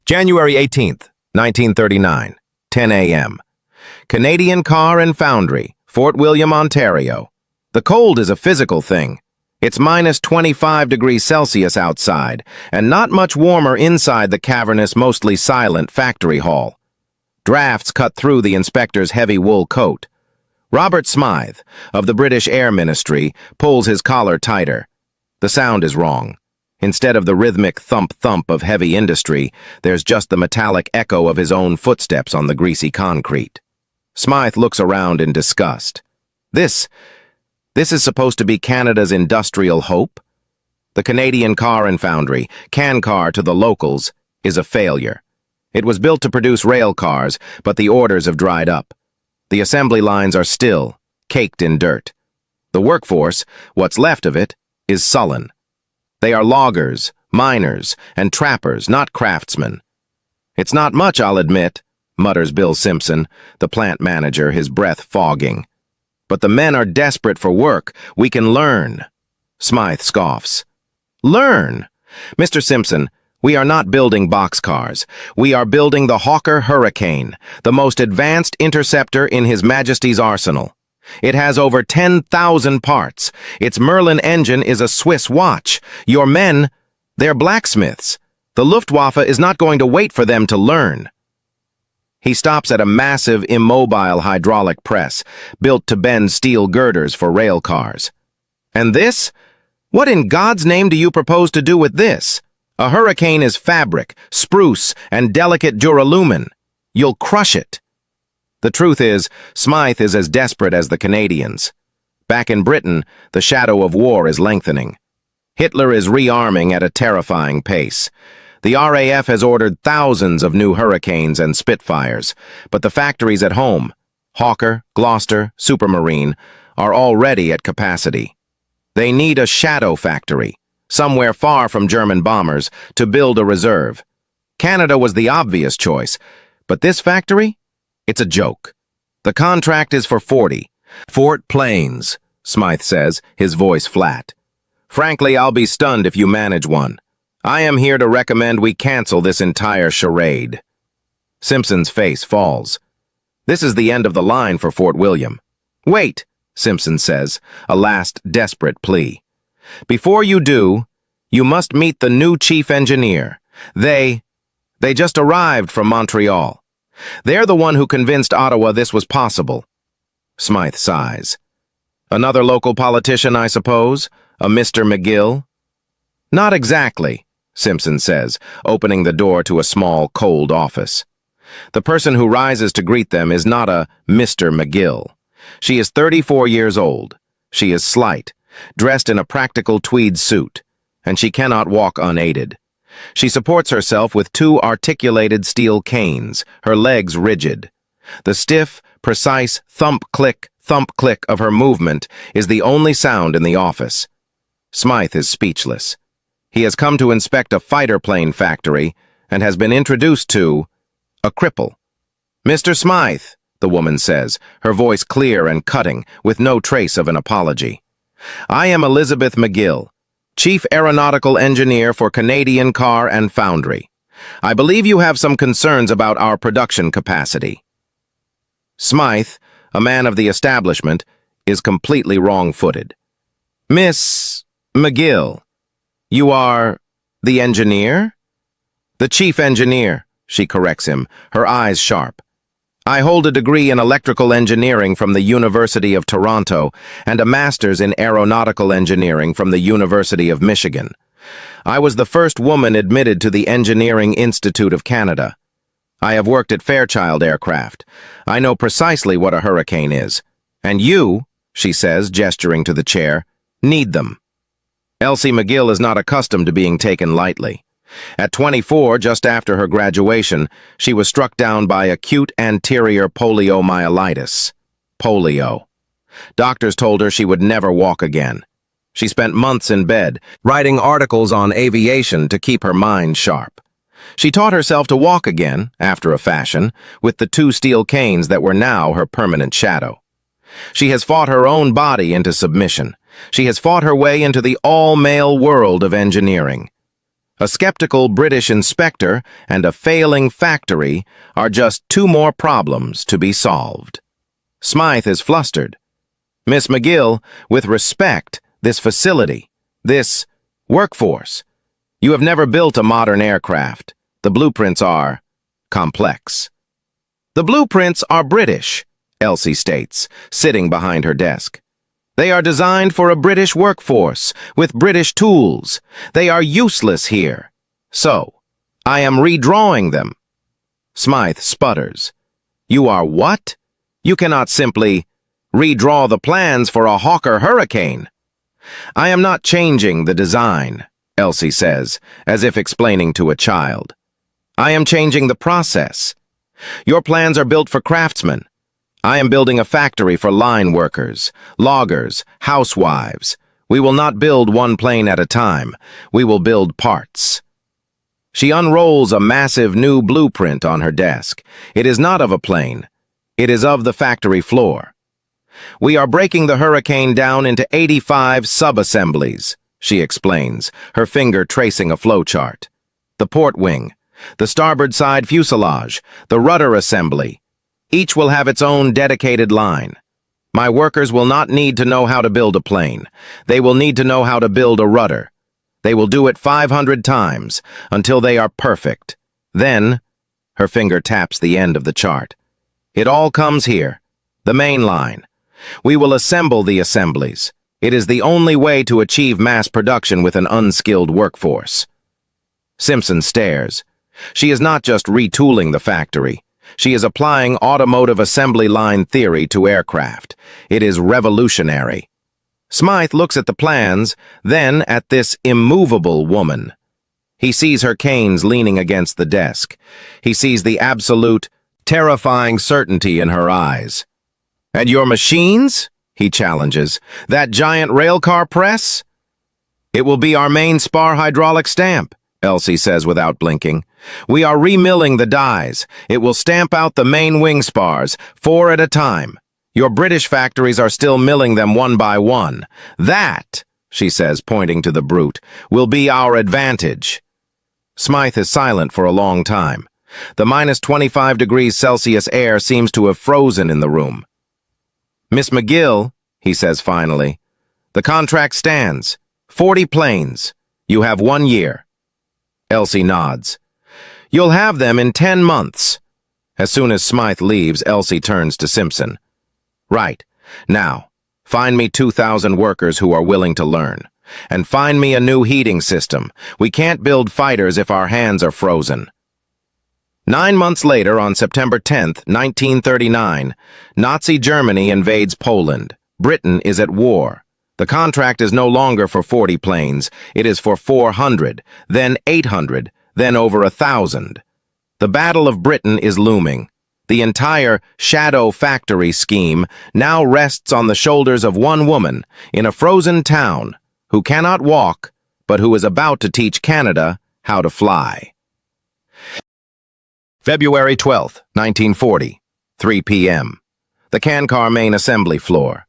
January 18th, 1939, 10 a.m. Canadian Car and Foundry, Fort William, Ontario. The cold is a physical thing. It's minus 25 degrees Celsius outside, and not much warmer inside the cavernous, mostly silent factory hall. Drafts cut through the inspector's heavy wool coat. Robert Smythe, of the British Air Ministry, pulls his collar tighter. The sound is wrong. Instead of the rhythmic thump-thump of heavy industry, there's just the metallic echo of his own footsteps on the greasy concrete. Smythe looks around in disgust. This is supposed to be Canada's industrial hope? The Canadian Car and Foundry, CanCar to the locals, is a failure. It was built to produce rail cars, but the orders have dried up. The assembly lines are still, caked in dirt. The workforce, what's left of it, is sullen. They are loggers, miners, and trappers, not craftsmen. "It's not much, I'll admit," mutters Bill Simpson, the plant manager, his breath fogging. "But the men are desperate for work. We can learn." Smythe scoffs. "Learn? Mr. Simpson, we are not building boxcars. We are building the Hawker Hurricane, the most advanced interceptor in His Majesty's arsenal. It has over 10,000 parts. Its Merlin engine is a Swiss watch. Your men, they're blacksmiths. The Luftwaffe is not going to wait for them to learn." He stops at a massive, immobile hydraulic press, built to bend steel girders for rail cars. "And this? What in God's name do you propose to do with this? A Hurricane is fabric, spruce, and delicate duralumin. You'll crush it." The truth is, Smythe is as desperate as the Canadians. Back in Britain, the shadow of war is lengthening. Hitler is rearming at a terrifying pace. The RAF has ordered thousands of new Hurricanes and Spitfires, but the factories at home, Hawker, Gloucester, Supermarine, are already at capacity. They need a shadow factory, somewhere far from German bombers, to build a reserve. Canada was the obvious choice, but this factory? It's a joke. The contract is for 40. Fort Plains, Smythe says, his voice flat. "Frankly, I'll be stunned if you manage one. I am here to recommend we cancel this entire charade." Simpson's face falls. This is the end of the line for Fort William. "Wait," Simpson says, a last desperate plea. "Before you do, you must meet the new chief engineer. They just arrived from Montreal. They're the one who convinced Ottawa this was possible." Smythe sighs. "Another local politician, I suppose? A Mr. MacGill?" "Not exactly," Simpson says, opening the door to a small, cold office. The person who rises to greet them is not a Mr. MacGill. She is 34 years old. She is slight, dressed in a practical tweed suit, and she cannot walk unaided. She supports herself with two articulated steel canes, her legs rigid. The stiff, precise thump click of her movement is the only sound in the office. Smythe is speechless. He has come to inspect a fighter plane factory and has been introduced to a cripple. "Mr. Smythe," the woman says, her voice clear and cutting, with no trace of an apology. "I am Elizabeth MacGill, Chief Aeronautical Engineer for Canadian Car and Foundry. I believe you have some concerns about our production capacity." Smythe, a man of the establishment, is completely wrong-footed. "Miss MacGill, you are the engineer?" "The chief engineer," she corrects him, her eyes sharp. "I hold a degree in electrical engineering from the University of Toronto and a master's in aeronautical engineering from the University of Michigan. I was the first woman admitted to the Engineering Institute of Canada. I have worked at Fairchild Aircraft. I know precisely what a hurricane is. And you," she says, gesturing to the chair, "need them." Elsie MacGill is not accustomed to being taken lightly. At 24, just after her graduation, she was struck down by acute anterior poliomyelitis. Polio. Doctors told her she would never walk again. She spent months in bed, writing articles on aviation to keep her mind sharp. She taught herself to walk again, after a fashion, with the two steel canes that were now her permanent shadow. She has fought her own body into submission. She has fought her way into the all-male world of engineering. A skeptical British inspector and a failing factory are just two more problems to be solved. Smythe is flustered. Miss MacGill, with respect, this facility, this workforce. You have never built a modern aircraft. The blueprints are complex. The blueprints are British, Elsie states, sitting behind her desk. They are designed for a British workforce, with British tools. They are useless here. So, I am redrawing them. Smythe sputters. You are what? You cannot simply redraw the plans for a Hawker Hurricane. I am not changing the design, Elsie says, as if explaining to a child. I am changing the process. Your plans are built for craftsmen. I am building a factory for line workers, loggers, housewives. We will not build one plane at a time. We will build parts. She unrolls a massive new blueprint on her desk. It is not of a plane. It is of the factory floor. We are breaking the Hurricane down into 85 sub-assemblies, she explains, her finger tracing a flowchart. The port wing, the starboard side fuselage, the rudder assembly. Each will have its own dedicated line. My workers will not need to know how to build a plane. They will need to know how to build a rudder. They will do it 500 times, until they are perfect. Then, her finger taps the end of the chart. It all comes here, the main line. We will assemble the assemblies. It is the only way to achieve mass production with an unskilled workforce. Simpson stares. She is not just retooling the factory. She is applying automotive assembly line theory to aircraft. It is revolutionary. Smythe looks at the plans, then at this immovable woman. He sees her canes leaning against the desk. He sees the absolute, terrifying certainty in her eyes. And your machines? He challenges. That giant railcar press? It will be our main spar hydraulic stamp, Elsie says without blinking. We are remilling the dies. It will stamp out the main wing spars, 4 at a time. Your British factories are still milling them one by one. That, she says, pointing to the brute, will be our advantage. Smythe is silent for a long time. The minus 25 degrees Celsius air seems to have frozen in the room. Miss MacGill, he says finally, the contract stands. 40 planes. You have 1 year. Elsie nods. You'll have them in 10 months. As soon as Smythe leaves, Elsie turns to Simpson. Right. Now, find me 2,000 workers who are willing to learn. And find me a new heating system. We can't build fighters if our hands are frozen. 9 months later, on September 10th, 1939, Nazi Germany invades Poland. Britain is at war. The contract is no longer for 40 planes. It is for 400, then 800, then over 1,000. The Battle of Britain is looming. The entire shadow factory scheme now rests on the shoulders of one woman in a frozen town who cannot walk, but who is about to teach Canada how to fly. February 12th, 1940, 3 p.m. The Cancar main assembly floor.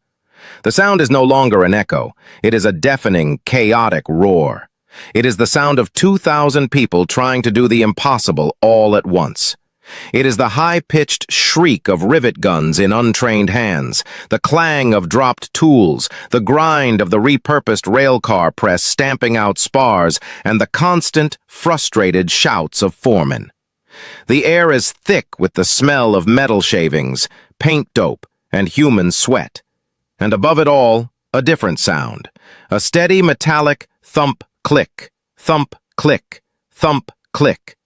The sound is no longer an echo. It is a deafening, chaotic roar. It is the sound of 2,000 people trying to do the impossible all at once. It is the high-pitched shriek of rivet guns in untrained hands, the clang of dropped tools, the grind of the repurposed railcar press stamping out spars, and the constant, frustrated shouts of foremen. The air is thick with the smell of metal shavings, paint dope, and human sweat. And above it all, a different sound. A steady metallic thump-click, thump-click, thump-click.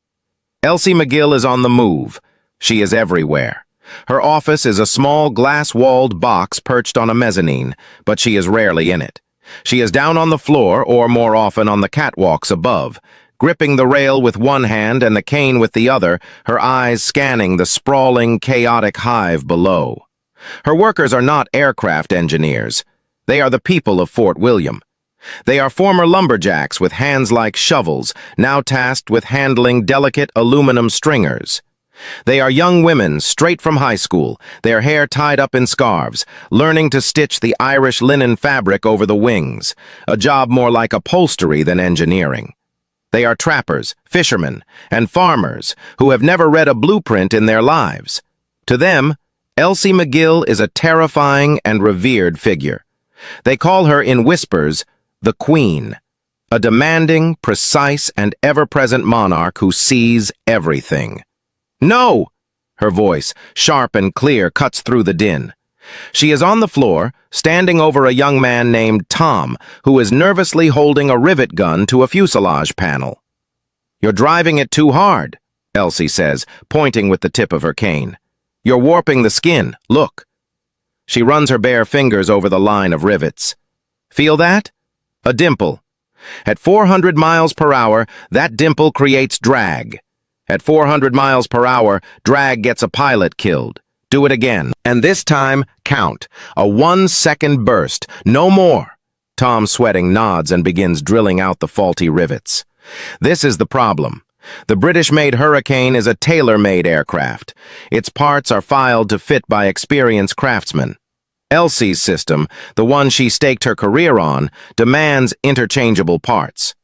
Elsie MacGill is on the move. She is everywhere. Her office is a small glass-walled box perched on a mezzanine, but she is rarely in it. She is down on the floor, or more often on the catwalks above, gripping the rail with one hand and the cane with the other, her eyes scanning the sprawling, chaotic hive below. Her workers are not aircraft engineers. They are the people of Fort William. They are former lumberjacks with hands like shovels, now tasked with handling delicate aluminum stringers. They are young women straight from high school, their hair tied up in scarves, learning to stitch the Irish linen fabric over the wings, a job more like upholstery than engineering. They are trappers, fishermen, and farmers who have never read a blueprint in their lives. To them, Elsie MacGill is a terrifying and revered figure. They call her in whispers, the Queen, a demanding, precise, and ever-present monarch who sees everything. "No!" Her voice, sharp and clear, cuts through the din. She is on the floor, standing over a young man named Tom, who is nervously holding a rivet gun to a fuselage panel. "You're driving it too hard," Elsie says, pointing with the tip of her cane. "You're warping the skin, look." She runs her bare fingers over the line of rivets. Feel that? A dimple. At 400 miles per hour, that dimple creates drag. At 400 miles per hour, drag gets a pilot killed. Do it again. And this time, count. A 1-second burst. No more. Tom, sweating, nods and begins drilling out the faulty rivets. This is the problem. The British-made Hurricane is a tailor-made aircraft. Its parts are filed to fit by experienced craftsmen. Elsie's system, the one she staked her career on, demands interchangeable parts.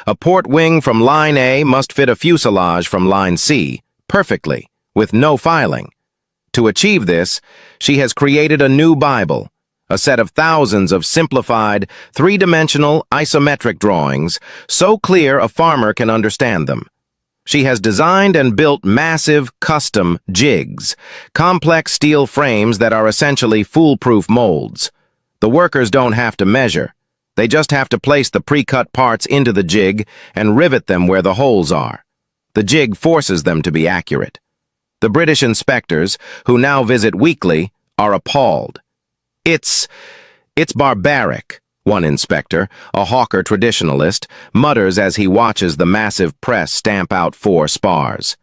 A port wing from Line A must fit a fuselage from Line C, perfectly, with no filing. To achieve this, she has created a new Bible, a set of thousands of simplified, three-dimensional isometric drawings, so clear a farmer can understand them. She has designed and built massive, custom jigs, complex steel frames that are essentially foolproof molds. The workers don't have to measure. They just have to place the pre-cut parts into the jig and rivet them where the holes are. The jig forces them to be accurate. The British inspectors, who now visit weekly, are appalled. It's barbaric, one inspector, a hawker traditionalist, mutters as he watches the massive press stamp out 4 spars.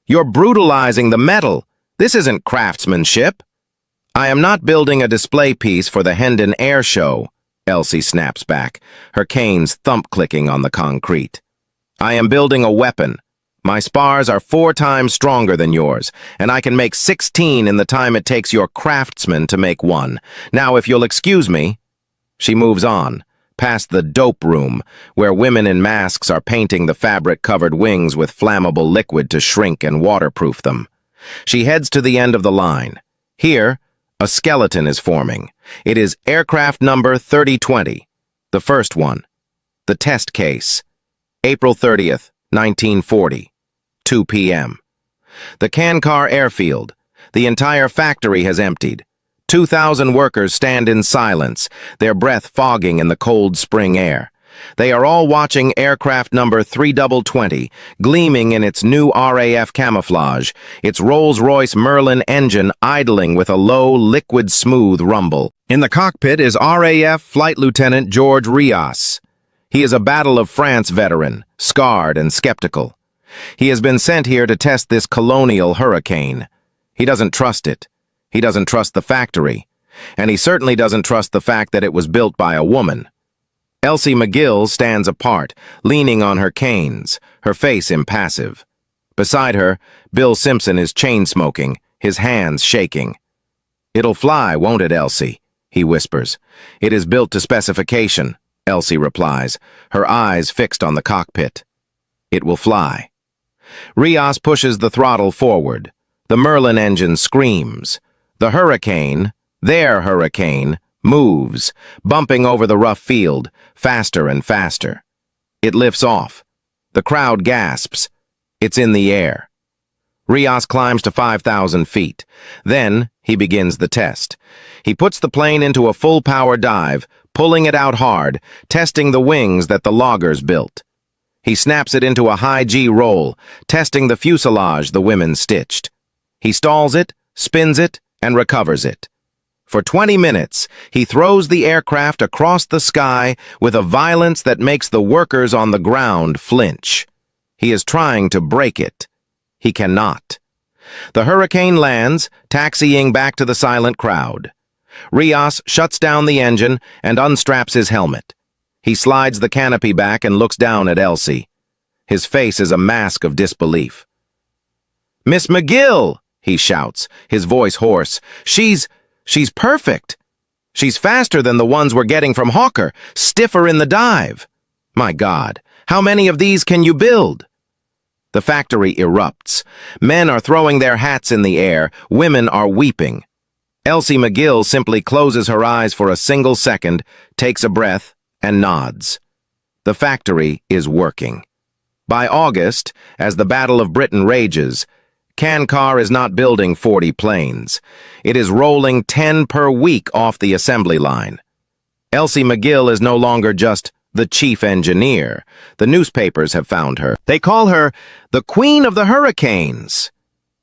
"You're brutalizing the metal. This isn't craftsmanship." "I am not building a display piece for the Hendon Air Show," Elsie snaps back, her canes thump-clicking on the concrete. "I am building a weapon. My spars are 4 times stronger than yours, and I can make 16 in the time it takes your craftsman to make 1. Now, if you'll excuse me..." She moves on, past the dope room, where women in masks are painting the fabric-covered wings with flammable liquid to shrink and waterproof them. She heads to the end of the line. Here, a skeleton is forming. It is aircraft number 3020, the first one. The test case. April 30th, 1940. 2 p.m. The Kankar airfield. The entire factory has emptied. 2,000 workers stand in silence, their breath fogging in the cold spring air. They are all watching aircraft number 3020, gleaming in its new RAF camouflage, its Rolls-Royce Merlin engine idling with a low, liquid-smooth rumble. In the cockpit is RAF Flight Lieutenant George Rias. He is a Battle of France veteran, scarred and skeptical. He has been sent here to test this colonial Hurricane. He doesn't trust it. He doesn't trust the factory. And he certainly doesn't trust the fact that it was built by a woman. Elsie MacGill stands apart, leaning on her canes, her face impassive. Beside her, Bill Simpson is chain-smoking, his hands shaking. "It'll fly, won't it, Elsie?" he whispers. "It is built to specification," Elsie replies, her eyes fixed on the cockpit. "It will fly." Rias pushes the throttle forward. The Merlin engine screams. The Hurricane, their Hurricane, moves, bumping over the rough field, faster and faster. It lifts off. The crowd gasps. It's in the air. Rias climbs to 5,000 feet. Then he begins the test. He puts the plane into a full-power dive, pulling it out hard, testing the wings that the loggers built. He snaps it into a high-G roll, testing the fuselage the women stitched. He stalls it, spins it, and recovers it. For 20 minutes, he throws the aircraft across the sky with a violence that makes the workers on the ground flinch. He is trying to break it. He cannot. The Hurricane lands, taxiing back to the silent crowd. Rias shuts down the engine and unstraps his helmet. He slides the canopy back and looks down at Elsie. His face is a mask of disbelief. "Miss MacGill!" he shouts, his voice hoarse. She's perfect. She's faster than the ones we're getting from Hawker, stiffer in the dive. My God, How many of these can you build? The factory erupts. Men are throwing their hats in the air. Women are weeping. Elsie MacGill simply closes her eyes for a single second, takes a breath, and nods. The factory is working. By August, as the Battle of Britain rages, Cancar is not building 40 planes. It is rolling 10 per week off the assembly line. Elsie MacGill is no longer just the chief engineer. The newspapers have found her. They call her the Queen of the Hurricanes.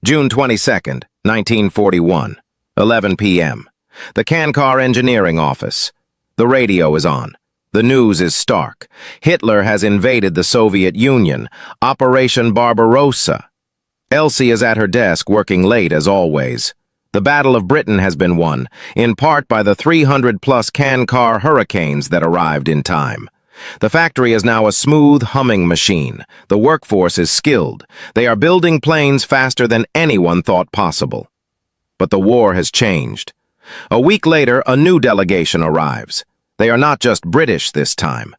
June 22nd, 1941, 11 p.m. The Cancar Engineering Office. The radio is on. The news is stark. Hitler has invaded the Soviet Union. Operation Barbarossa. Elsie is at her desk working late as always. The Battle of Britain has been won, in part by the 300-plus Cancar Hurricanes that arrived in time. The factory is now a smooth, humming machine. The workforce is skilled. They are building planes faster than anyone thought possible. But the war has changed. A week later, a new delegation arrives. They are not just British this time.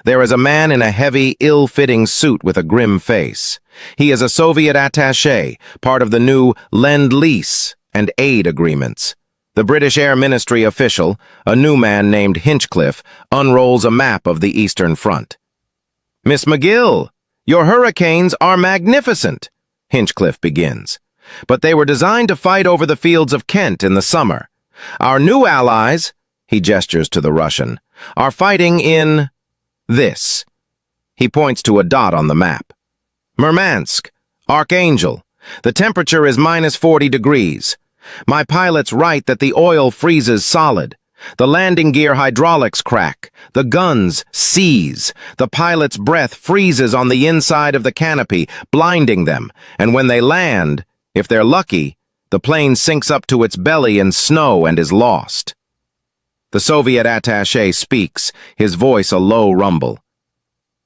There is a man in a heavy, ill-fitting suit with a grim face. He is a Soviet attaché, part of the new Lend-Lease and aid agreements. The British Air Ministry official, a new man named Hinchcliffe, unrolls a map of the Eastern Front. "Miss MacGill, your hurricanes are magnificent," Hinchcliffe begins. "But they were designed to fight over the fields of Kent in the summer. Our new allies," he gestures to the Russian, "are fighting in this." He points to a dot on the map. "Murmansk, Archangel. The temperature is minus 40 degrees. My pilots write that the oil freezes solid. The landing gear hydraulics crack. The guns seize. The pilot's breath freezes on the inside of the canopy, blinding them. And when they land, if they're lucky, the plane sinks up to its belly in snow and is lost." The Soviet attaché speaks, his voice a low rumble.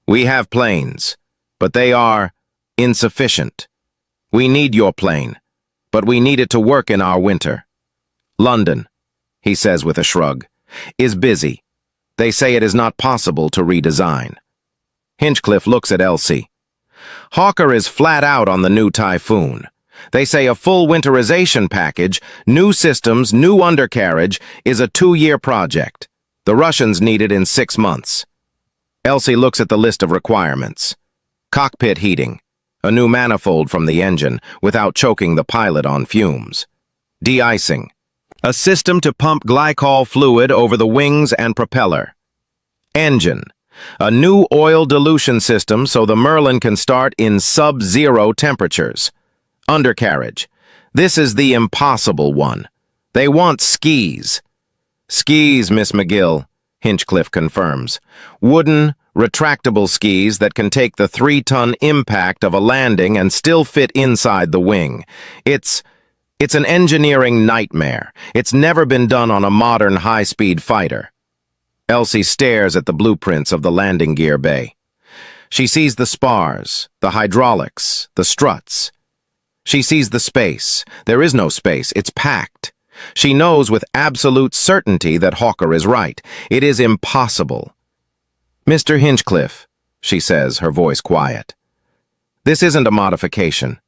"We have planes, but they are insufficient. We need your plane, but we need it to work in our winter. London," he says with a shrug, "is busy. They say it is not possible to redesign." Hinchcliffe looks at Elsie. "Hawker is flat out on the new Typhoon. They say a full winterization package, new systems, new undercarriage, is a 2-year project. The Russians need it in 6 months." Elsie looks at the list of requirements. Cockpit heating. A new manifold from the engine, without choking the pilot on fumes. De-icing. A system to pump glycol fluid over the wings and propeller. Engine. A new oil dilution system so the Merlin can start in sub-zero temperatures. Undercarriage. This is the impossible one. They want skis. "Skis, Miss MacGill," Hinchcliffe confirms. "Wooden, retractable skis that can take the 3-ton impact of a landing and still fit inside the wing. It's an engineering nightmare. It's never been done on a modern high-speed fighter." Elsie stares at the blueprints of the landing gear bay. She sees the spars, the hydraulics, the struts. She sees the space. There is no space. It's packed. She knows with absolute certainty that Hawker is right. It is impossible. "Mr. Hinchcliffe," she says, her voice quiet, "this isn't a modification.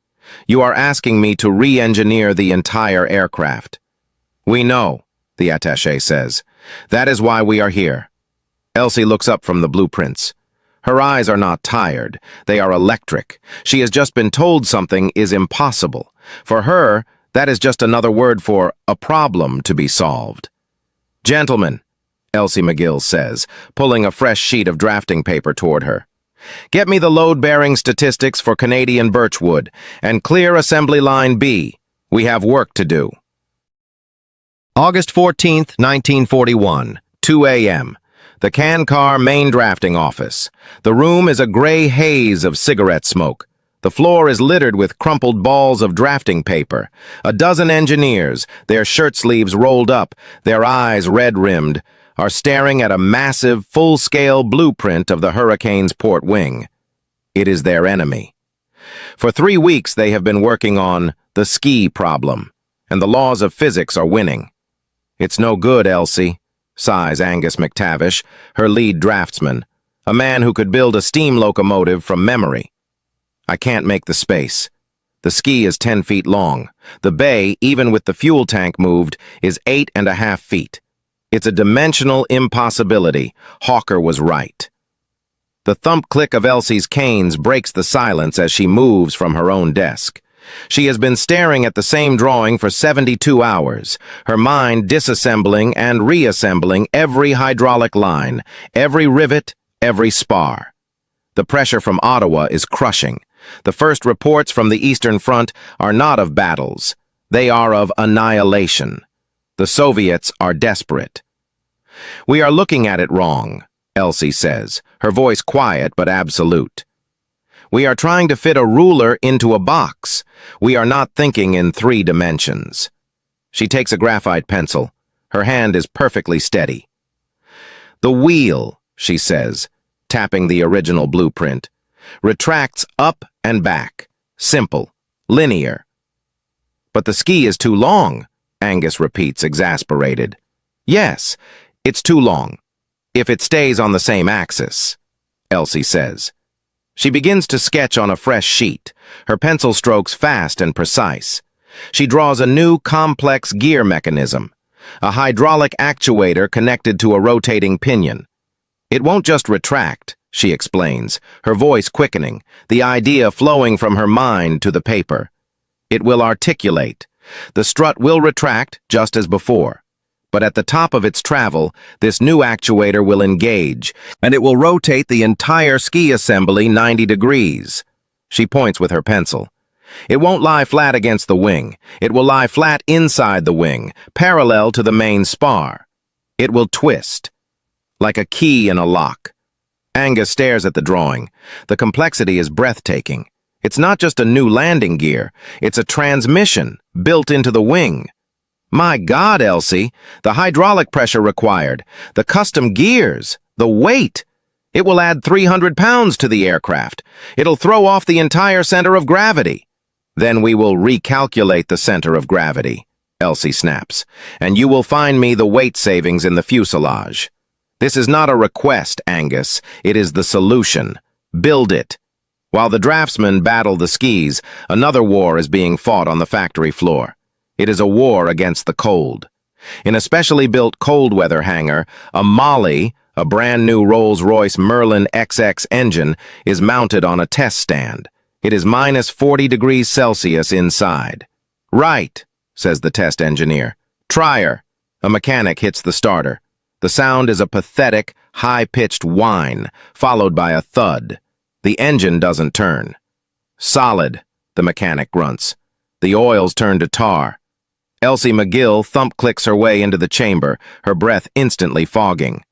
You are asking me to re-engineer the entire aircraft." "We know," the attaché says. "That is why we are here." Elsie looks up from the blueprints. Her eyes are not tired. They are electric. She has just been told something is impossible. For her, that is just another word for a problem to be solved. "Gentlemen," Elsie MacGill says, pulling a fresh sheet of drafting paper toward her, "get me the load-bearing statistics for Canadian Birchwood, and clear Assembly Line B. We have work to do." August 14th, 1941, 2 a.m. The Cancar main drafting office. The room is a gray haze of cigarette smoke. The floor is littered with crumpled balls of drafting paper. A dozen engineers, their shirt sleeves rolled up, their eyes red-rimmed, are staring at a massive, full-scale blueprint of the Hurricane's port wing. It is their enemy. For 3 weeks they have been working on the ski problem, and the laws of physics are winning. "It's no good, Elsie," sighs Angus McTavish, her lead draftsman. A man who could build a steam locomotive from memory. I can't make the space. The ski is 10 feet long. The bay, even with the fuel tank moved, is 8.5 feet. It's a dimensional impossibility. Hawker was right. The thump-click of Elsie's canes breaks the silence as she moves from her own desk. She has been staring at the same drawing for 72 hours, her mind disassembling and reassembling every hydraulic line, every rivet, every spar. The pressure from Ottawa is crushing. The first reports from the Eastern Front are not of battles. They are of annihilation. The Soviets are desperate. "We are looking at it wrong," Elsie says, her voice quiet but absolute. "We are trying to fit a ruler into a box. We are not thinking in 3 dimensions." She takes a graphite pencil. Her hand is perfectly steady. "The wheel," she says, tapping the original blueprint, "retracts up and back. Simple. Linear." "But the ski is too long," Angus repeats, exasperated. "Yes, it's too long. If it stays on the same axis," Elsie says. She begins to sketch on a fresh sheet, her pencil strokes fast and precise. She draws a new complex gear mechanism, a hydraulic actuator connected to a rotating pinion. "It won't just retract," she explains, her voice quickening, the idea flowing from her mind to the paper. "It will articulate. The strut will retract just as before. But at the top of its travel, this new actuator will engage, and it will rotate the entire ski assembly 90 degrees. She points with her pencil. "It won't lie flat against the wing. It will lie flat inside the wing, parallel to the main spar. It will twist, like a key in a lock." Angus stares at the drawing. The complexity is breathtaking. It's not just a new landing gear. It's a transmission built into the wing. "My God, Elsie, the hydraulic pressure required, the custom gears, the weight. It will add 300 pounds to the aircraft. It'll throw off the entire center of gravity." "Then we will recalculate the center of gravity," Elsie snaps, "and you will find me the weight savings in the fuselage." "This is not a request, Angus. It is the solution. Build it." While the draftsmen battle the skis, another war is being fought on the factory floor. It is a war against the cold. In a specially built cold-weather hangar, a Molly, a brand-new Rolls-Royce Merlin XX engine, is mounted on a test stand. It is minus 40 degrees Celsius inside. "Right," says the test engineer. "Try her." A mechanic hits the starter. The sound is a pathetic, high-pitched whine, followed by a thud. The engine doesn't turn. "Solid," the mechanic grunts. The oils turn to tar. Elsie MacGill thump-clicks her way into the chamber, her breath instantly fogging.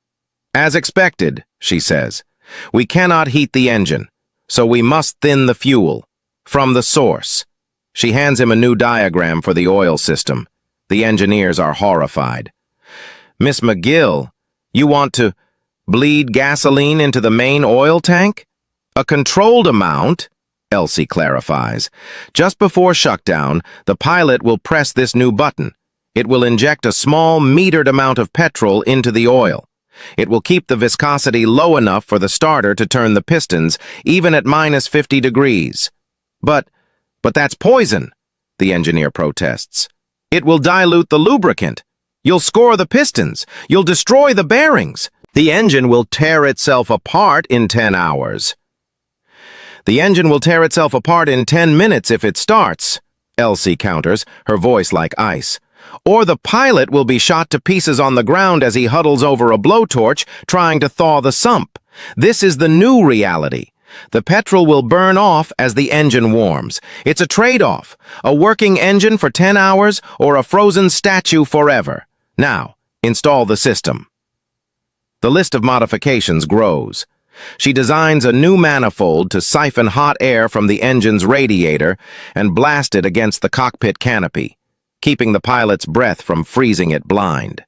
"As expected," she says. "We cannot heat the engine, so we must thin the fuel. From the source." She hands him a new diagram for the oil system. The engineers are horrified. "Miss MacGill, you want to bleed gasoline into the main oil tank?" "A controlled amount," Elsie clarifies. "Just before shutdown, the pilot will press this new button. It will inject a small, metered amount of petrol into the oil. It will keep the viscosity low enough for the starter to turn the pistons, even at minus 50 degrees. But that's poison," the engineer protests. "It will dilute the lubricant. You'll score the pistons. You'll destroy the bearings. The engine will tear itself apart in 10 hours. "The engine will tear itself apart in 10 minutes if it starts," Elsie counters, her voice like ice. "Or the pilot will be shot to pieces on the ground as he huddles over a blowtorch trying to thaw the sump. This is the new reality. The petrol will burn off as the engine warms. It's a trade-off, a working engine for 10 hours or a frozen statue forever. Now, install the system." The list of modifications grows. She designs a new manifold to siphon hot air from the engine's radiator and blast it against the cockpit canopy, keeping the pilot's breath from freezing it blind.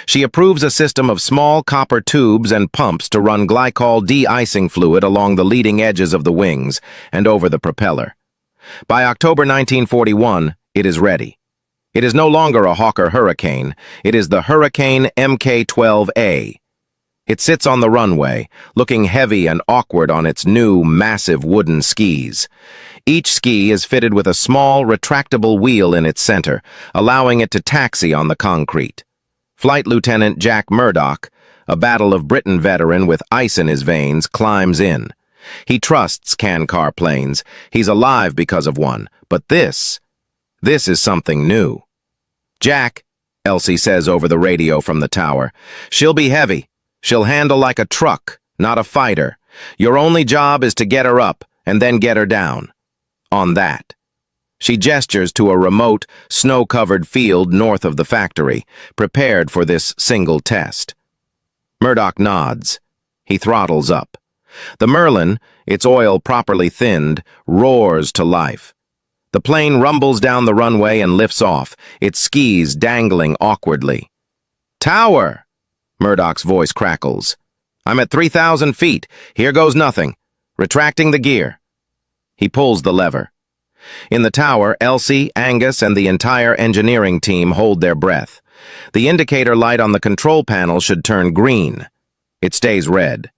She approves a system of small copper tubes and pumps to run glycol de-icing fluid along the leading edges of the wings and over the propeller. By October 1941, it is ready. It is no longer a Hawker Hurricane. It is the Hurricane Mk-12A. It sits on the runway, looking heavy and awkward on its new, massive wooden skis. Each ski is fitted with a small, retractable wheel in its center, allowing it to taxi on the concrete. Flight Lieutenant Jack Murdoch, a Battle of Britain veteran with ice in his veins, climbs in. He trusts can-car planes. He's alive because of one. But this is something new. "Jack," Elsie says over the radio from the tower, "she'll be heavy. She'll handle like a truck, not a fighter. Your only job is to get her up and then get her down. On that." She gestures to a remote, snow-covered field north of the factory, prepared for this single test. Murdoch nods. He throttles up. The Merlin, its oil properly thinned, roars to life. The plane rumbles down the runway and lifts off, its skis dangling awkwardly. "Tower!" Murdoch's voice crackles. "I'm at 3,000 feet. Here goes nothing. Retracting the gear." He pulls the lever. In the tower, Elsie, Angus, and the entire engineering team hold their breath. The indicator light on the control panel should turn green. It stays red.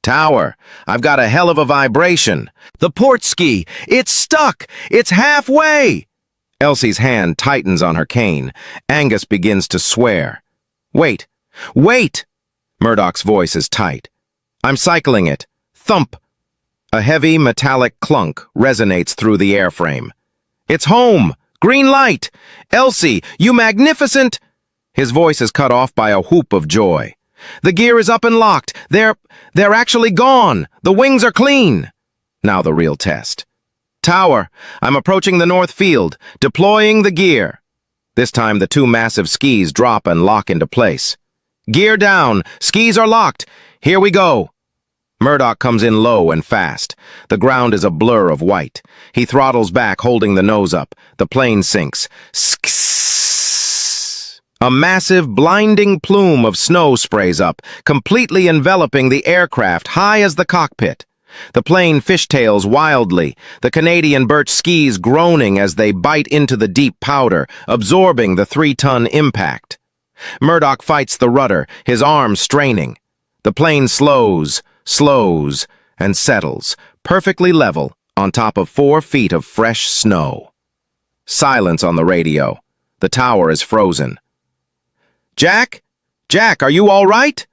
"Tower, I've got a hell of a vibration. The port ski, it's stuck! It's halfway!" Elsie's hand tightens on her cane. Angus begins to swear. "Wait! Wait!" Murdoch's voice is tight. "I'm cycling it. Thump!" A heavy metallic clunk resonates through the airframe. "It's home! Green light! Elsie, you magnificent—" His voice is cut off by a whoop of joy. "The gear is up and locked. They're actually gone. The wings are clean." Now the real test. "Tower, I'm approaching the north field, deploying the gear." This time the two massive skis drop and lock into place. "Gear down. Skis are locked. Here we go." Murdoch comes in low and fast. The ground is a blur of white. He throttles back, holding the nose up. The plane sinks. Skss. A massive, blinding plume of snow sprays up, completely enveloping the aircraft high as the cockpit. The plane fishtails wildly, the Canadian birch skis groaning as they bite into the deep powder, absorbing the 3-ton impact. Murdoch fights the rudder, his arms straining. The plane slows, and settles, perfectly level, on top of 4 feet of fresh snow. Silence on the radio. The tower is frozen. "Jack? Jack, are you all right?"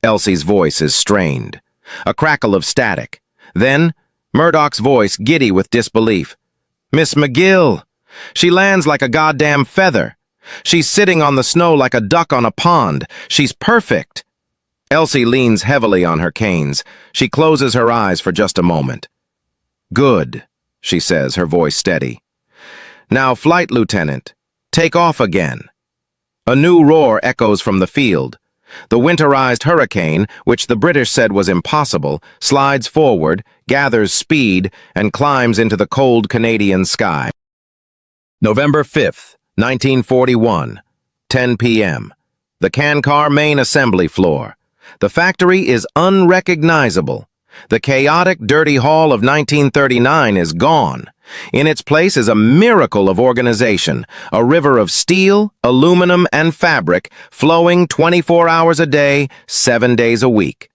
Elsie's voice is strained. A crackle of static. Then, Murdoch's voice giddy with disbelief. "Miss MacGill! She lands like a goddamn feather. She's sitting on the snow like a duck on a pond. She's perfect." Elsie leans heavily on her canes. She closes her eyes for just a moment. "Good," she says, her voice steady. "Now, Flight Lieutenant, take off again." A new roar echoes from the field. The winterized Hurricane, which the British said was impossible, slides forward, gathers speed, and climbs into the cold Canadian sky. November 5th, 1941, 10 p.m. The can-car main assembly floor. The factory is unrecognizable. The chaotic, dirty hall of 1939 is gone. In its place is a miracle of organization, a river of steel, aluminum, and fabric flowing 24 hours a day, 7 days a week.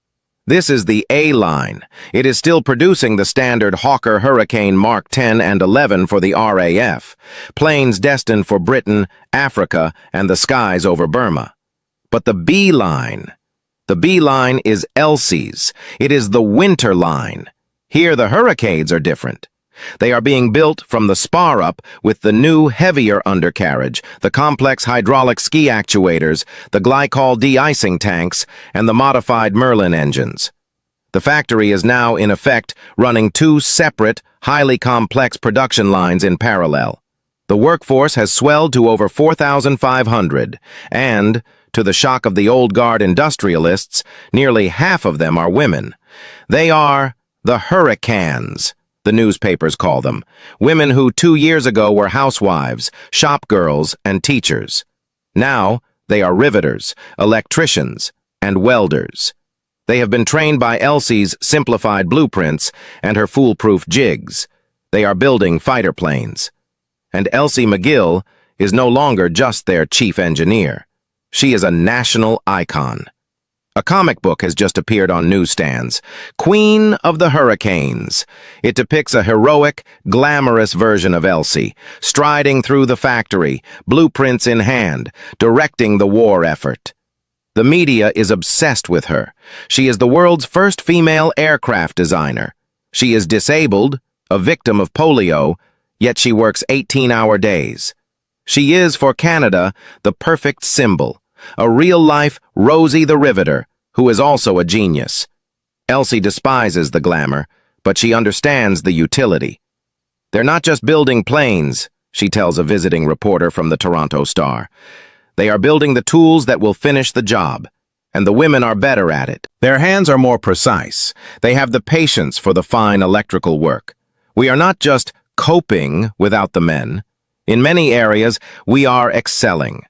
This is the A-line. It is still producing the standard Hawker Hurricane Mark 10 and 11 for the RAF, planes destined for Britain, Africa, and the skies over Burma. But the B-line... The B-line is Elsie's. It is the winter line. Here the Hurricanes are different. They are being built from the spar up with the new, heavier undercarriage, the complex hydraulic ski actuators, the glycol de-icing tanks, and the modified Merlin engines. The factory is now, in effect, running 2 separate, highly complex production lines in parallel. The workforce has swelled to over 4,500, and, to the shock of the old guard industrialists, nearly half of them are women. They are the Hurricanes, the newspapers call them, women who 2 years ago were housewives, shop girls, and teachers. Now, they are riveters, electricians, and welders. They have been trained by Elsie's simplified blueprints and her foolproof jigs. They are building fighter planes. And Elsie MacGill is no longer just their chief engineer. She is a national icon. A comic book has just appeared on newsstands, Queen of the Hurricanes. It depicts a heroic, glamorous version of Elsie, striding through the factory, blueprints in hand, directing the war effort. The media is obsessed with her. She is the world's first female aircraft designer. She is disabled, a victim of polio, yet she works 18-hour days. She is, for Canada, the perfect symbol, a real-life Rosie the Riveter, who is also a genius. Elsie despises the glamour, but she understands the utility. They're not just building planes, she tells a visiting reporter from the Toronto Star. They are building the tools that will finish the job, and the women are better at it. Their hands are more precise. They have the patience for the fine electrical work. We are not just coping without the men. In many areas, we are excelling.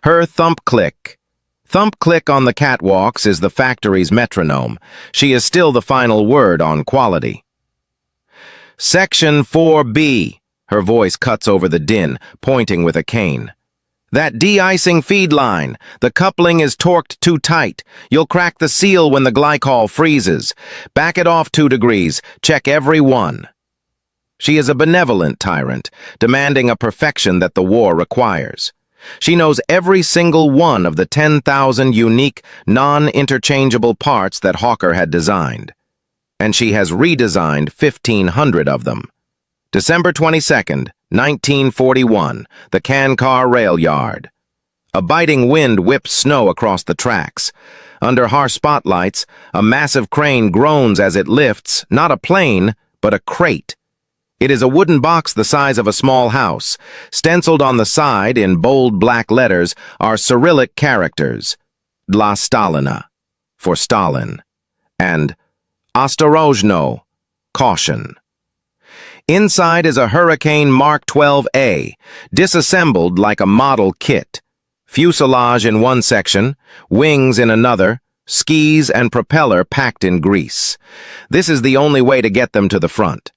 Her thump-click. Thump-click on the catwalks is the factory's metronome. She is still the final word on quality. Section 4B. Her voice cuts over the din, pointing with a cane. That de-icing feed line. The coupling is torqued too tight. You'll crack the seal when the glycol freezes. Back it off 2 degrees. Check every one. She is a benevolent tyrant, demanding a perfection that the war requires. She knows every single one of the 10,000 unique, non-interchangeable parts that Hawker had designed. And she has redesigned 1,500 of them. December 22nd, 1941, the Can-Car Rail Yard. A biting wind whips snow across the tracks. Under harsh spotlights, a massive crane groans as it lifts, not a plane, but a crate. It is a wooden box the size of a small house. Stenciled on the side in bold black letters are Cyrillic characters, Dla Stalina, for Stalin, and Ostorozhno, caution. Inside is a Hurricane Mark 12A, disassembled like a model kit. Fuselage in one section, wings in another, skis and propeller packed in grease. This is the only way to get them to the front.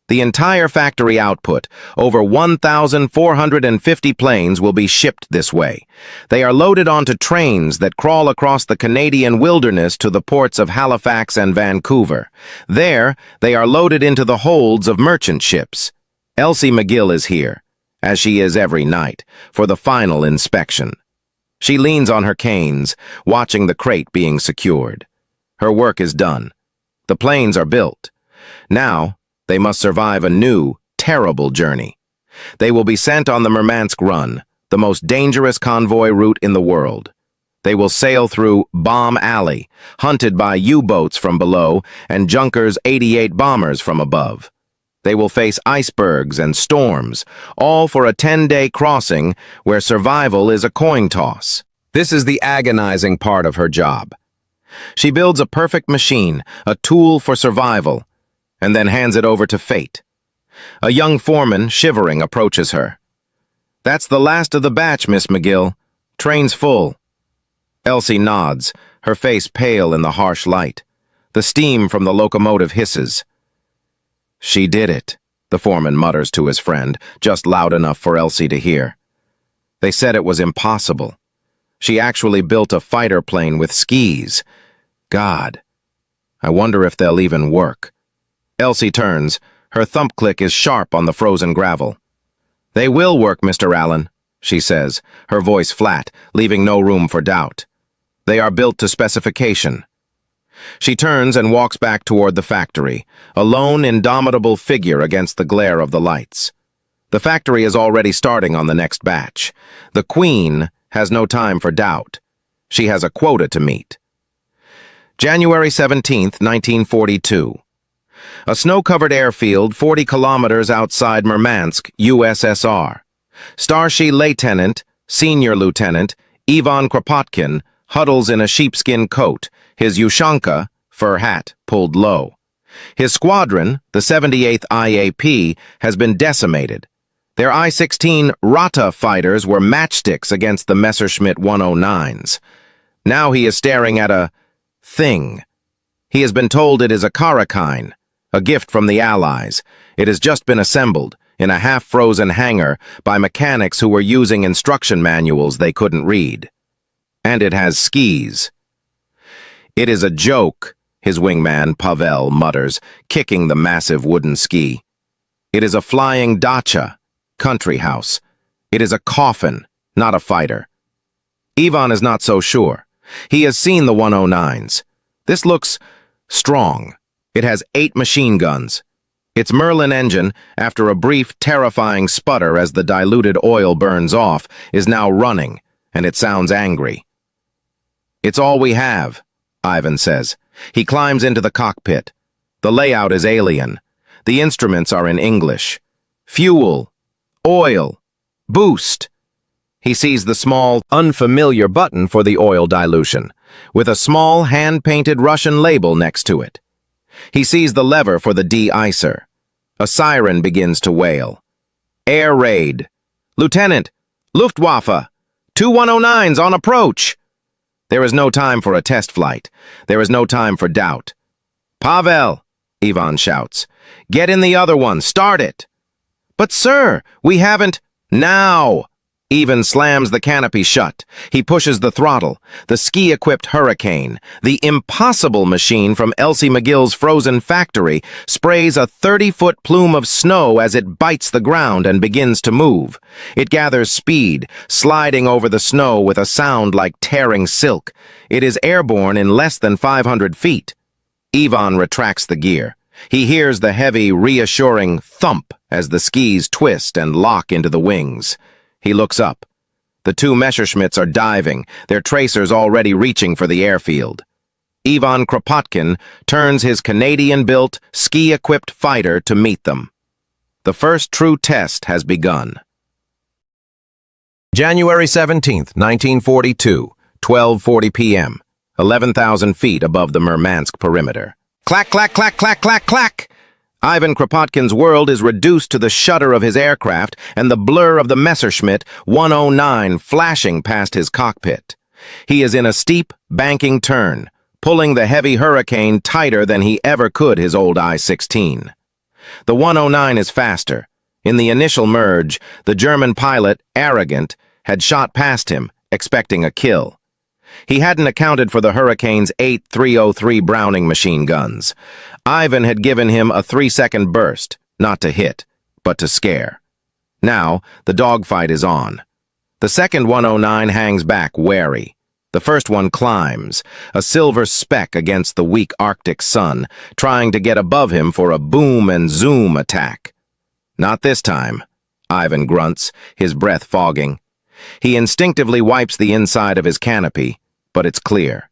The entire factory output, over 1,450 planes, will be shipped this way. They are loaded onto trains that crawl across the Canadian wilderness to the ports of Halifax and Vancouver. There, they are loaded into the holds of merchant ships. Elsie MacGill is here, as she is every night, for the final inspection. She leans on her canes, watching the crate being secured. Her work is done. The planes are built. Now, they must survive a new, terrible journey. They will be sent on the Murmansk Run, the most dangerous convoy route in the world. They will sail through Bomb Alley, hunted by U-boats from below and Junkers 88 bombers from above. They will face icebergs and storms, all for a 10-day crossing where survival is a coin toss. This is the agonizing part of her job. She builds a perfect machine, a tool for survival, and then hands it over to fate. A young foreman, shivering, approaches her. "That's the last of the batch, Miss MacGill. Train's full." Elsie nods, her face pale in the harsh light. The steam from the locomotive hisses. "She did it," the foreman mutters to his friend, just loud enough for Elsie to hear. "They said it was impossible. She actually built a fighter plane with skis. God, I wonder if they'll even work." Elsie turns. Her thump-click is sharp on the frozen gravel. "They will work, Mr. Allen," she says, her voice flat, leaving no room for doubt. "They are built to specification." She turns and walks back toward the factory, a lone, indomitable figure against the glare of the lights. The factory is already starting on the next batch. The Queen has no time for doubt. She has a quota to meet. January 17th, 1942. A snow-covered airfield 40 kilometers outside Murmansk, USSR. Starship Lieutenant, Senior Lieutenant, Ivan Kropotkin huddles in a sheepskin coat, his ushanka, fur hat, pulled low. His squadron, the 78th IAP, has been decimated. Their I-16 Rata fighters were matchsticks against the Messerschmitt 109s. Now he is staring at a thing. He has been told it is a Karakine, a gift from the Allies. It has just been assembled, in a half-frozen hangar, by mechanics who were using instruction manuals they couldn't read. And it has skis. "It is a joke," his wingman, Pavel, mutters, kicking the massive wooden ski. "It is a flying dacha, country house. It is a coffin, not a fighter." Ivan is not so sure. He has seen the 109s. This looks strong. It has 8 machine guns. Its Merlin engine, after a brief, terrifying sputter as the diluted oil burns off, is now running, and it sounds angry. "It's all we have," Ivan says. He climbs into the cockpit. The layout is alien. The instruments are in English. Fuel, oil, boost. He sees the small, unfamiliar button for the oil dilution, with a small, hand-painted Russian label next to it. He sees the lever for the de-icer. A siren begins to wail. "Air raid. Lieutenant, Luftwaffe, 2 109s on approach." There is no time for a test flight. There is no time for doubt. "Pavel," Ivan shouts, "get in the other one. Start it." "But sir, we haven't—" "Now!" Ivan slams the canopy shut. He pushes the throttle. The ski-equipped Hurricane, the impossible machine from Elsie MacGill's frozen factory, sprays a 30-foot plume of snow as it bites the ground and begins to move. It gathers speed, sliding over the snow with a sound like tearing silk. It is airborne in less than 500 feet. Ivan retracts the gear. He hears the heavy, reassuring thump as the skis twist and lock into the wings. He looks up. The 2 Messerschmitts are diving, their tracers already reaching for the airfield. Ivan Kropotkin turns his Canadian-built, ski-equipped fighter to meet them. The first true test has begun. January 17th, 1942, 12:40 p.m., 11,000 feet above the Murmansk perimeter. Clack, clack, clack, clack, clack, clack! Ivan Kropotkin's world is reduced to the shudder of his aircraft and the blur of the Messerschmitt 109 flashing past his cockpit. He is in a steep, banking turn, pulling the heavy Hurricane tighter than he ever could his old I-16. The 109 is faster. In the initial merge, the German pilot, arrogant, had shot past him, expecting a kill. He hadn't accounted for the Hurricane's 8 303 Browning machine guns. Ivan had given him a 3-second burst, not to hit, but to scare. Now, the dogfight is on. The second 109 hangs back, wary. The first one climbs, a silver speck against the weak Arctic sun, trying to get above him for a boom and zoom attack. "Not this time," Ivan grunts, his breath fogging. He instinctively wipes the inside of his canopy, but it's clear.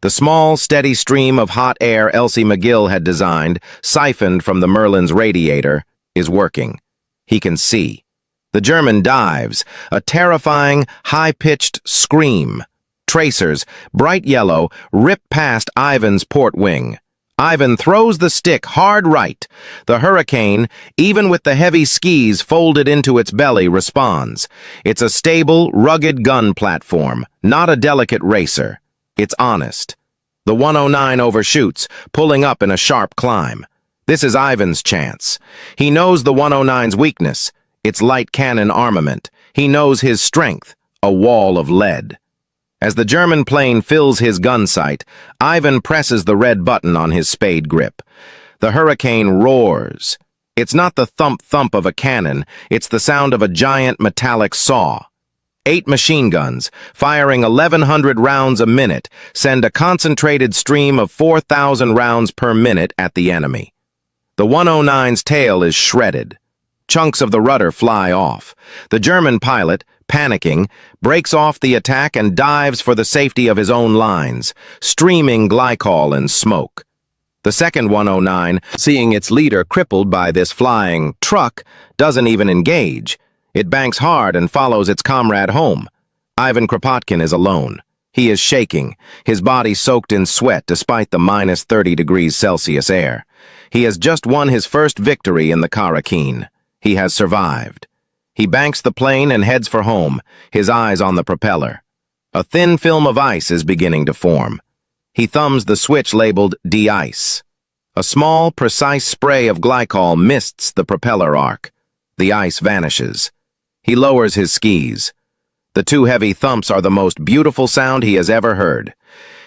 The small, steady stream of hot air Elsie MacGill had designed, siphoned from the Merlin's radiator, is working. He can see. The German dives, a terrifying, high-pitched scream. Tracers, bright yellow, rip past Ivan's port wing. Ivan throws the stick hard right. The Hurricane, even with the heavy skis folded into its belly, responds. It's a stable, rugged gun platform, not a delicate racer. It's honest. The 109 overshoots, pulling up in a sharp climb. This is Ivan's chance. He knows the 109's weakness, its light cannon armament. He knows his strength, a wall of lead. As the German plane fills his gun sight, Ivan presses the red button on his spade grip. The Hurricane roars. It's not the thump-thump of a cannon, it's the sound of a giant metallic saw. 8 machine guns, firing 1,100 rounds a minute, send a concentrated stream of 4,000 rounds per minute at the enemy. The 109's tail is shredded. Chunks of the rudder fly off. The German pilot, panicking, breaks off the attack and dives for the safety of his own lines, streaming glycol and smoke. The second 109, seeing its leader crippled by this flying truck, doesn't even engage. It banks hard and follows its comrade home. Ivan Kropotkin is alone. He is shaking, his body soaked in sweat despite the minus 30 degrees Celsius air. He has just won his first victory in the Karakin. He has survived. He banks the plane and heads for home, his eyes on the propeller. A thin film of ice is beginning to form. He thumbs the switch labeled de-ice. A small, precise spray of glycol mists the propeller arc. The ice vanishes. He lowers his skis. The 2 heavy thumps are the most beautiful sound he has ever heard.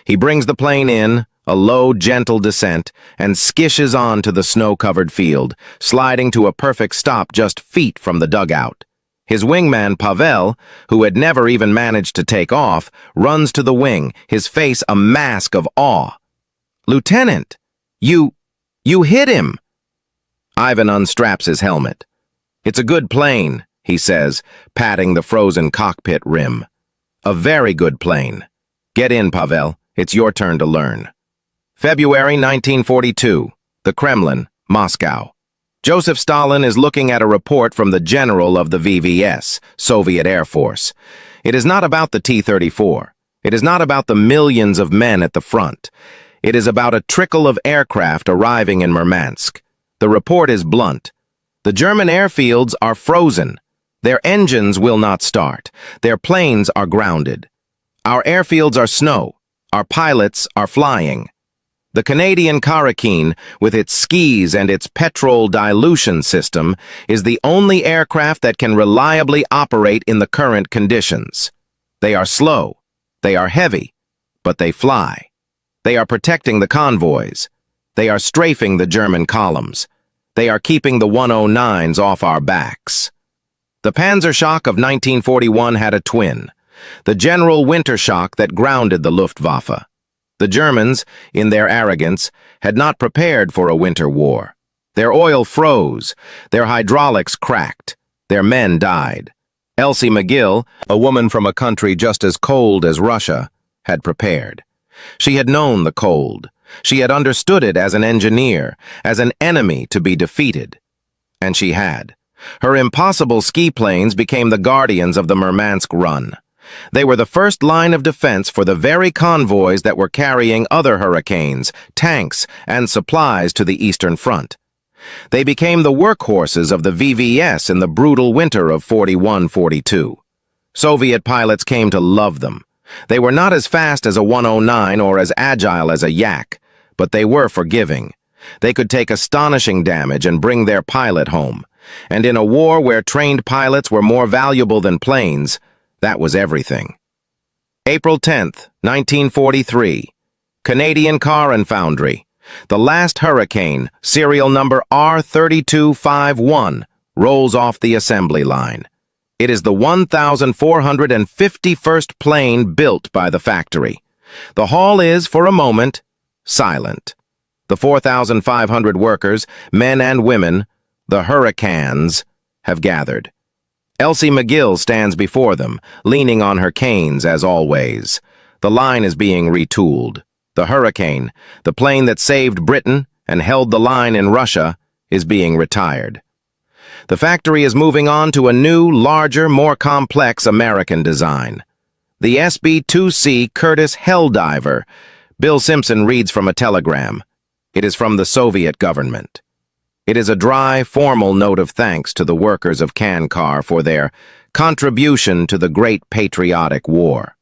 He brings the plane in, a low, gentle descent, and skishes on to the snow-covered field, sliding to a perfect stop just feet from the dugout. His wingman, Pavel, who had never even managed to take off, runs to the wing, his face a mask of awe. "Lieutenant, you hit him!" Ivan unstraps his helmet. "It's a good plane," he says, patting the frozen cockpit rim. "A very good plane. Get in, Pavel. It's your turn to learn." February 1942, the Kremlin, Moscow. Joseph Stalin is looking at a report from the general of the VVS, Soviet Air Force. It is not about the T-34. It is not about the millions of men at the front. It is about a trickle of aircraft arriving in Murmansk. The report is blunt. The German airfields are frozen. Their engines will not start. Their planes are grounded. Our airfields are snow. Our pilots are flying. The Canadian Karakin, with its skis and its petrol dilution system, is the only aircraft that can reliably operate in the current conditions. They are slow, they are heavy, but they fly. They are protecting the convoys. They are strafing the German columns. They are keeping the 109s off our backs. The Panzer Shock of 1941 had a twin, the General Winter Shock that grounded the Luftwaffe. The Germans, in their arrogance, had not prepared for a winter war. Their oil froze, their hydraulics cracked, their men died. Elsie MacGill, a woman from a country just as cold as Russia, had prepared. She had known the cold. She had understood it as an engineer, as an enemy to be defeated. And she had. Her impossible ski planes became the guardians of the Murmansk run. They were the first line of defense for the very convoys that were carrying other hurricanes, tanks, and supplies to the Eastern Front. They became the workhorses of the VVS in the brutal winter of 41-42. Soviet pilots came to love them. They were not as fast as a 109 or as agile as a Yak, but they were forgiving. They could take astonishing damage and bring their pilot home. And in a war where trained pilots were more valuable than planes, that was everything. April 10th, 1943. Canadian Car and Foundry. The last Hurricane, serial number R3251, rolls off the assembly line. It is the 1,451st plane built by the factory. The hall is, for a moment, silent. The 4,500 workers, men and women, the Hurricanes, have gathered. Elsie MacGill stands before them, leaning on her canes as always. The line is being retooled. The Hurricane, the plane that saved Britain and held the line in Russia, is being retired. The factory is moving on to a new, larger, more complex American design. The SB-2C Curtiss Helldiver. Bill Simpson reads from a telegram. It is from the Soviet government. It is a dry, formal note of thanks to the workers of Kankar for their contribution to the great patriotic war.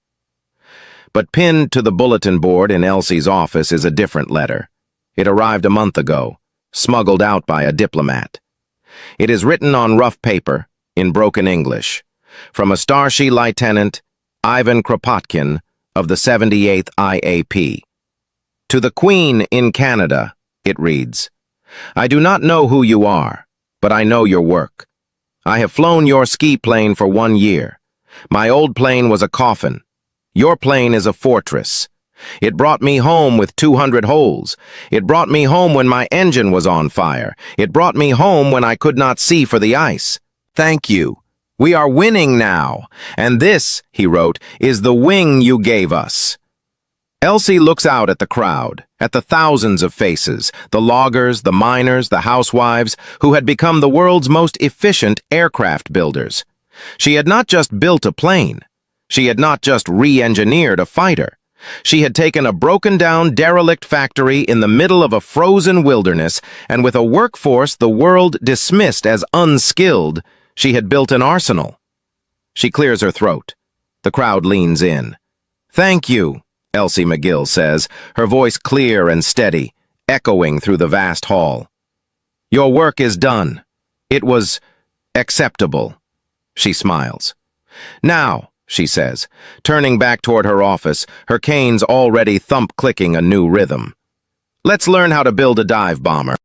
But pinned to the bulletin board in Elsie's office is a different letter. It arrived a month ago, smuggled out by a diplomat. It is written on rough paper, in broken English, from a Starship Lieutenant Ivan Kropotkin of the 78th IAP. To the Queen in Canada, it reads, I do not know who you are, but I know your work. I have flown your ski plane for 1 year. My old plane was a coffin. Your plane is a fortress. It brought me home with 200 holes. It brought me home when my engine was on fire. It brought me home when I could not see for the ice. Thank you. We are winning now. And this, he wrote, is the wing you gave us. Elsie looks out at the crowd, at the thousands of faces, the loggers, the miners, the housewives, who had become the world's most efficient aircraft builders. She had not just built a plane. She had not just re-engineered a fighter. She had taken a broken-down, derelict factory in the middle of a frozen wilderness, and with a workforce the world dismissed as unskilled, she had built an arsenal. She clears her throat. The crowd leans in. Thank you, Elsie MacGill says, her voice clear and steady, echoing through the vast hall. Your work is done. It was acceptable. She smiles. Now, she says, turning back toward her office, her canes already thump-clicking a new rhythm. Let's learn how to build a dive bomber.